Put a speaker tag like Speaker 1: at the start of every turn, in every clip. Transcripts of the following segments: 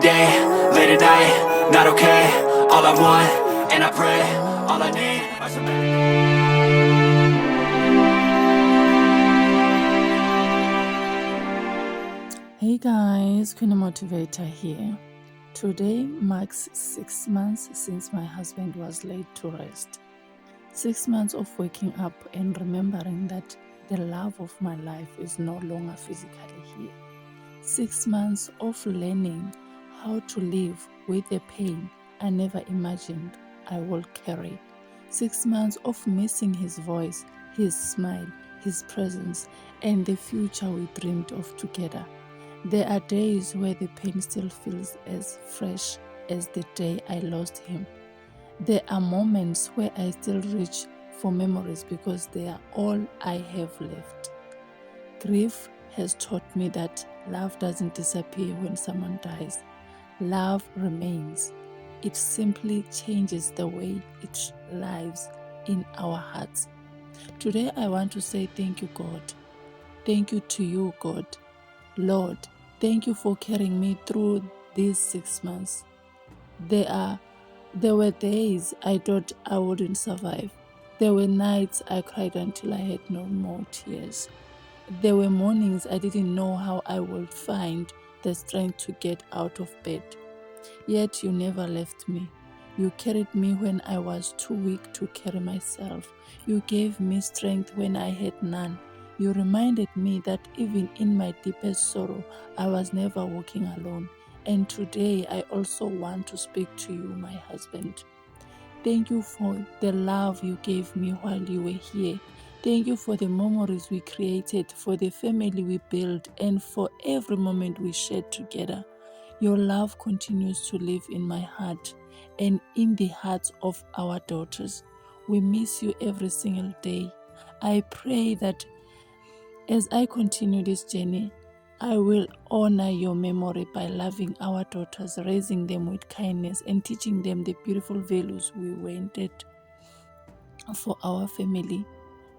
Speaker 1: day, late at night, not okay. All I want, and I pray, all I need are some
Speaker 2: Hey guys, Queen Motivator here. Today marks 6 months since my husband was laid to rest. 6 months of waking up and remembering that the love of my life is no longer physically here. 6 months of learning how to live with the pain I never imagined I will carry. 6 months of missing his voice, his smile, his presence, and the future we dreamed of together. There are days where the pain still feels as fresh as the day I lost him. There are moments where I still reach for memories because they are all I have left. Grief has taught me that love doesn't disappear when someone dies. Love remains. It simply changes the way it lives in our hearts. Today I want to say thank you, God. Thank you to you, God. Lord, thank you for carrying me through these 6 months. There were days I thought I wouldn't survive. There were nights I cried until I had no more tears. There were mornings I didn't know how I would find the strength to get out of bed. Yet you never left me. You carried me when I was too weak to carry myself. You gave me strength when I had none. You reminded me that even in my deepest sorrow, I was never walking alone. And today I also want to speak to you, my husband. Thank you for the love you gave me while you were here. Thank you for the memories we created, for the family we built, and for every moment we shared together. Your love continues to live in my heart and in the hearts of our daughters. We miss you every single day. I pray that as I continue this journey, I will honor your memory by loving our daughters, raising them with kindness, and teaching them the beautiful values we wanted for our family,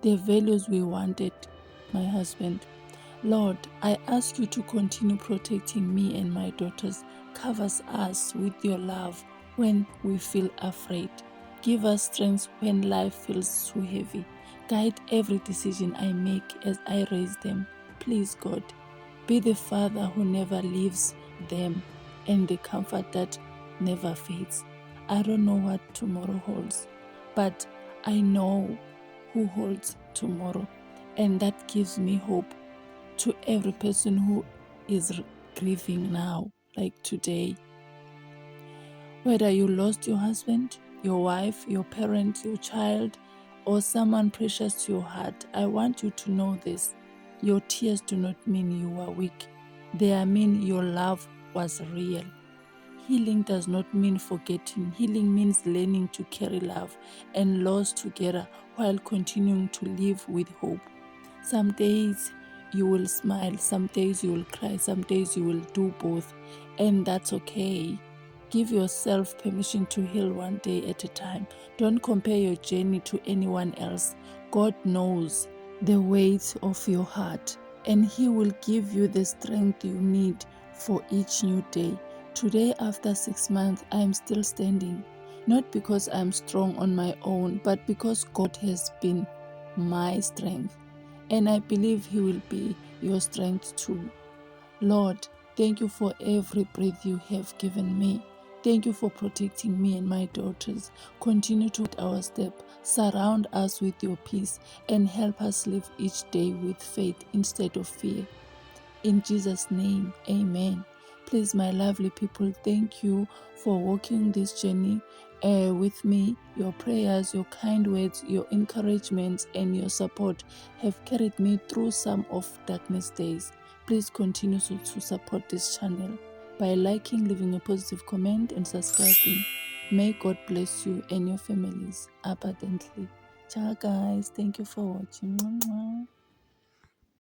Speaker 2: the values we wanted, my husband. Lord, I ask you to continue protecting me and my daughters. Cover us with your love when we feel afraid. Give us strength when life feels too heavy. Guide every decision I make as I raise them. Please, God, be the Father who never leaves them and the comfort that never fades. I don't know what tomorrow holds, but I know who holds tomorrow, and that gives me hope. To every person who is grieving now, like today, whether you lost your husband, your wife, your parent, your child, or someone precious to your heart, I want you to know this. Your tears do not mean you are weak. They mean your love was real. Healing does not mean forgetting. Healing means learning to carry love and loss together while continuing to live with hope. Some days you will smile, some days you will cry, some days you will do both, and that's okay. Give yourself permission to heal one day at a time. Don't compare your journey to anyone else. God knows the weight of your heart, and He will give you the strength you need for each new day. Today, after 6 months, I am still standing, not because I'm strong on my own, but because God has been my strength, and I believe He will be your strength too. Lord, thank you for every breath you have given me. Thank you for protecting me and my daughters. Continue to lead our step, surround us with your peace, and help us live each day with faith instead of fear. In Jesus' name, amen. Please, my lovely people, thank you for walking this journey with me. Your prayers, your kind words, your encouragements, and your support have carried me through some of darkness days. Please continue to support this channel by liking, leaving a positive comment, and subscribing. May God bless you and your families abundantly. Ciao, guys. Thank you for watching. Mwah, mwah.